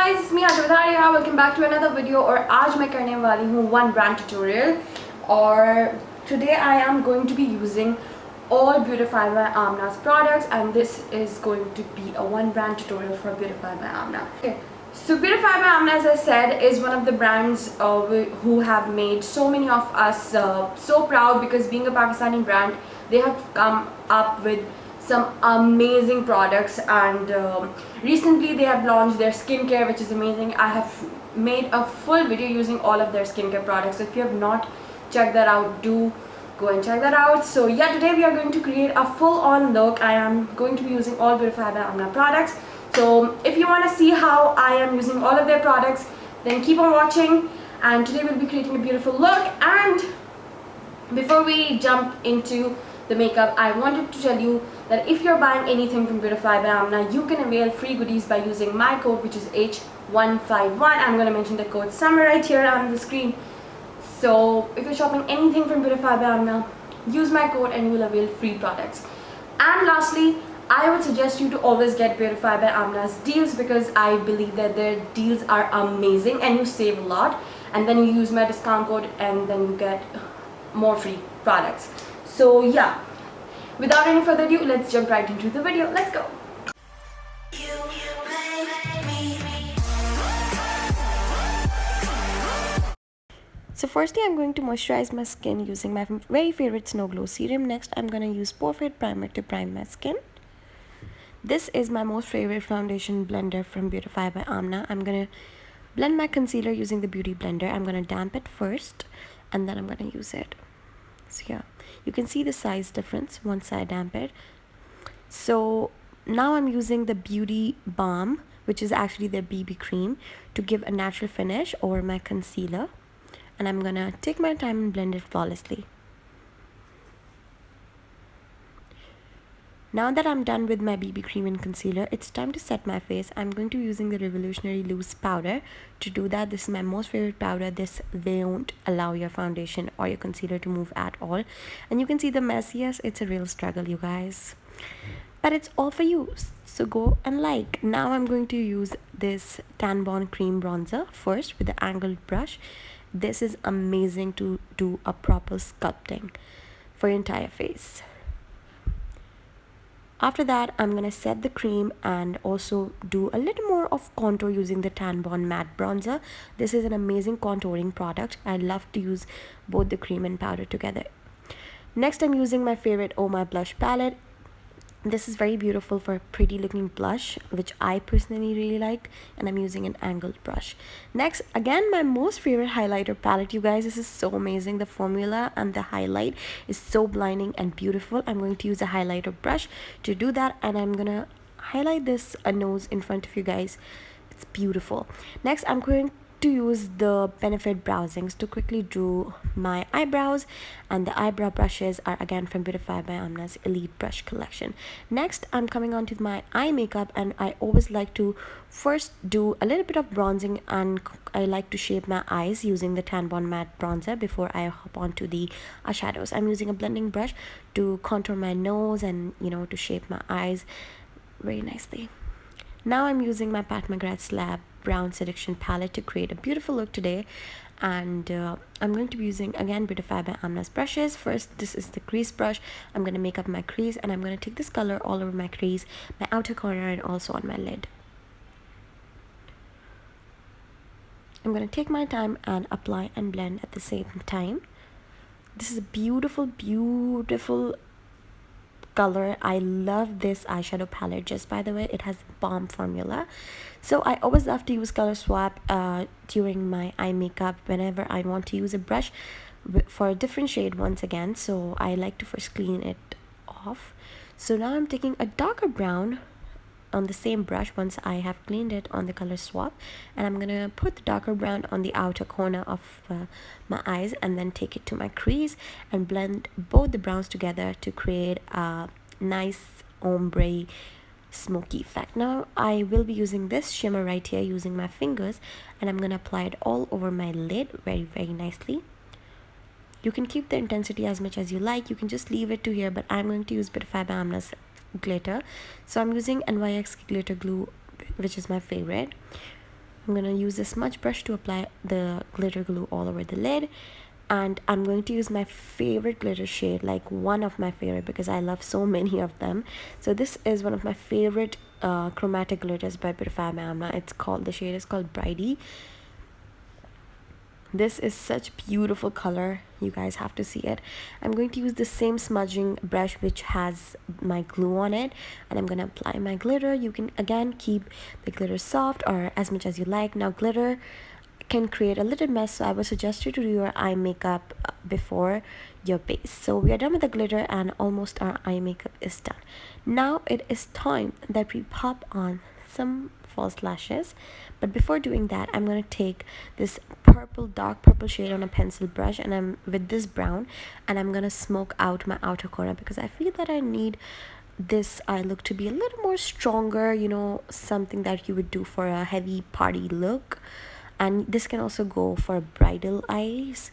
guys, it's me hajra.vadhariya. Welcome back to another video. और आज मैं करने वाली हूँ one brand tutorial. और today I am going to be using all BEAUTIFY by AMNA's products, and this is going to be a one brand tutorial for BEAUTIFY by AMNA. Okay. So BEAUTIFY by AMNA, as I said, is one of the brands who have made so many of us so proud, because being a Pakistani brand, they have come up with some amazing products, and recently they have launched their skincare, which is amazing. I have made a full video using all of their skincare products, so if you have not checked that out, do go and check that out. So yeah, today we are going to create a full-on look. I am going to be using all BEAUTIFY by AMNA products. So if you want to see how I am using all of their products, then keep on watching, and today we'll be creating a beautiful look. And before we jump into the makeup, I wanted to tell you that if you're buying anything from BEAUTIFY by AMNA, you can avail free goodies by using my code, which is H151. I'm going to mention the code somewhere right here on the screen. So if you're shopping anything from BEAUTIFY by AMNA, use my code and you will avail free products. And lastly, I would suggest you to always get BEAUTIFY by AMNA's deals, because I believe that their deals are amazing and you save a lot. And then you use my discount code and then you get more free products. So yeah, without any further ado, let's jump right into the video. Let's go. So firstly, I'm going to moisturize my skin using my very favorite Snow Glow serum. Next, I'm going to use Pore Fit Primer to prime my skin. This is my most favorite foundation blender from BEAUTIFY by AMNA. I'm going to blend my concealer using the Beauty Blender. I'm going to damp it first and then I'm going to use it. So yeah, you can see the size difference once I damp it. So now I'm using the Beauty Balm, which is actually the BB cream, to give a natural finish over my concealer. And I'm gonna take my time and blend it flawlessly. Now that I'm done with my BB cream and concealer, it's time to set my face. I'm going to be using the Revolutionary Loose Powder. To do that, this is my most favorite powder. They won't allow your foundation or your concealer to move at all. And you can see the mess. Yes, it's a real struggle, you guys. But it's all for you, so go and like. Now I'm going to use this Tan Bond Cream Bronzer first with the angled brush. This is amazing to do a proper sculpting for your entire face. After that, I'm going to set the cream and also do a little more of contour using the Tan Bond Matte Bronzer. This is an amazing contouring product. I love to use both the cream and powder together. Next, I'm using my favorite Oh My Blush palette. This is very beautiful for a pretty looking blush, which I personally really like, and I'm using an angled brush. Next, again, my most favorite highlighter palette, you guys. This is so amazing. The formula and the highlight is so blinding and beautiful. I'm going to use a highlighter brush to do that, and I'm gonna highlight this nose in front of you guys. It's beautiful. Next, I'm going to use the Benefit Browsings to quickly draw my eyebrows, and the eyebrow brushes are again from BEAUTIFY by AMNA's Elite Brush Collection. Next, I'm coming on to my eye makeup, and I always like to first do a little bit of bronzing, and I like to shape my eyes using the Tan Bond Matte Bronzer before I hop onto the eyeshadows. I'm using a blending brush to contour my nose and, you know, to shape my eyes very nicely. Now I'm using my Pat McGrath's Lab Brown Seduction palette to create a beautiful look today, and I'm going to be using again BEAUTIFY by AMNA's brushes. First, this is the crease brush. I'm going to make up my crease, and I'm going to take this color all over my crease, my outer corner, and also on my lid. I'm going to take my time and apply and blend at the same time. This is a beautiful, beautiful color. I love this eyeshadow palette. Just by the way, it has bomb formula. So I always love to use color swap during my eye makeup whenever I want to use a brush for a different shade once again. So I like to first clean it off. So now I'm taking a darker brown on the same brush once I have cleaned it on the color swap, and I'm gonna put the darker brown on the outer corner of my eyes, and then take it to my crease and blend both the browns together to create a nice ombre smoky effect. Now I will be using this shimmer right here using my fingers, and I'm gonna apply it all over my lid very nicely. You can keep the intensity as much as you like. You can just leave it to here, but I'm going to use BEAUTIFY by AMNA's glitter. So I'm using NYX glitter glue, which is my favorite. I'm going to use a smudge brush to apply the glitter glue all over the lid. And I'm going to use my favorite glitter shade, like one of my favorite, because I love so many of them. So this is one of my favorite chromatic glitters by Beautify by AMNA. The shade is called Bridey. This is such beautiful color, you guys have to see it. I'm going to use the same smudging brush which has my glue on it, and I'm going to apply my glitter. You can again keep the glitter soft or as much as you like. Now glitter can create a little mess, so I would suggest you to do your eye makeup before your base. So we are done with the glitter and almost our eye makeup is done. Now it is time that we pop on some false lashes, but before doing that, I'm going to take this dark purple shade on a pencil brush, and I'm with this brown, and I'm going to smoke out my outer corner because I feel that I need this eye look to be a little more stronger, you know, something that you would do for a heavy party look. And this can also go for bridal eyes,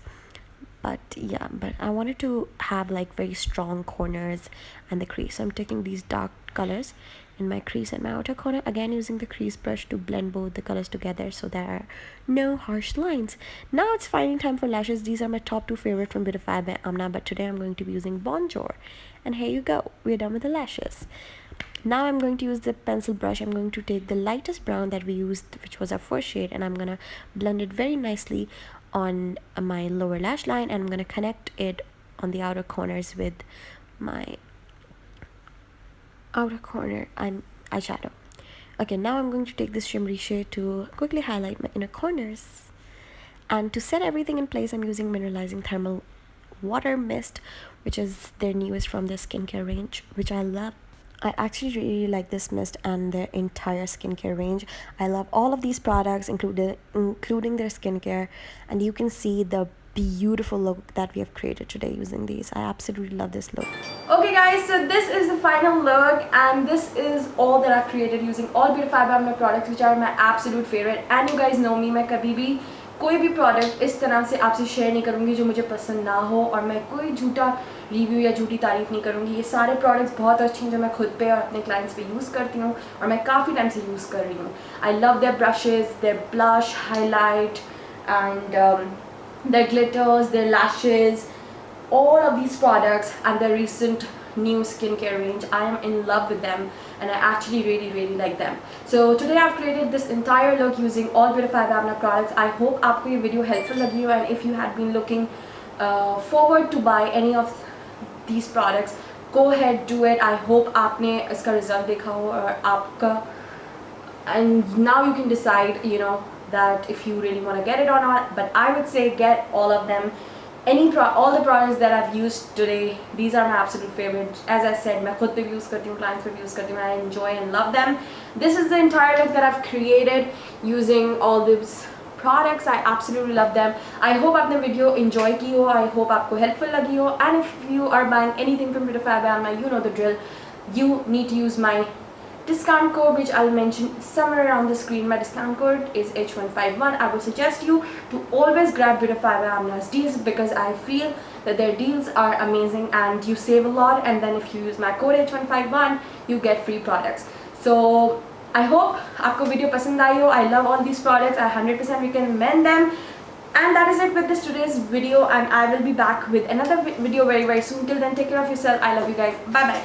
but yeah, but I wanted to have like very strong corners and the crease, so I'm taking these dark colors in my crease and my outer corner, again using the crease brush to blend both the colors together so there are no harsh lines. Now it's finally time for lashes. These are my top 2 favorite from Beautify by AMNA, but today I'm going to be using Bonjour, and here you go, we're done with the lashes. Now I'm going to use the pencil brush. I'm going to take the lightest brown that we used, which was our first shade, and I'm going to blend it very nicely on my lower lash line, and I'm going to connect it on the outer corners with my outer corner and eyeshadow. Okay, now I'm going to take this shimmery shade to quickly highlight my inner corners. And to set everything in place, I'm using Mineralizing Thermal Water Mist, which is their newest from their skincare range, which I love. I actually really like this mist and their entire skincare range. I love all of these products, including their skincare, and you can see the beautiful look that we have created today using these. I absolutely love this look. Okay guys, so this is the final look, and this is all that I've created using all Beautify by AMNA products, which are my absolute favorite. And you guys know me, मैं कभी भी कोई भी product इस तरह से आपसे share नहीं करूँगी जो मुझे पसंद ना हो, और मैं कोई झूठा रिव्यू या झूठी तारीफ नहीं करूँगी. ये सारे प्रोडक्ट्स बहुत अच्छे हैं जो मैं खुद पे और अपने क्लाइंट्स पे यूज़ करती हूँ, और मैं काफ़ी टाइम से यूज़ कर रही हूँ. I love their brushes, their blush, highlight and their glitters, their lashes, all of these products and their recent new skincare range. I am in love with them, and I actually really like them. So today I've created this entire look using all Beautify by AMNA products. I hope आपको ये video helpful लगी हो, and if you had been looking forward to buy any of these products, go ahead, do it. I hope आपने इसका result देखा हो और आपका, and now you can decide, you know, that if you really want to get it or not. But I would say get all of them. All the products that I've used today, these are my absolute favorites. As I said, मैं खुद पे भी use करती हूँ, clients पे भी use करती हूँ. I enjoy and love them. This is the entire look that I've created using all these products. I absolutely love them. I hope आपने video enjoy की हो. I hope आपको helpful लगी हो. And if you are buying anything from Beautify by AMNA, you know the drill. You need to use my discount code, which I'll mention somewhere around the screen. My discount code is H151. I would suggest you to always grab Beautify by AMNA's deals, because I feel that their deals are amazing and you save a lot, and then if you use my code H151 you get free products. So I hope आपको video पसंद आई हो. I love all these products. I 100% recommend them. And that is it with this today's video, and I will be back with another video very soon. Till then, take care of yourself. I love you guys. Bye bye.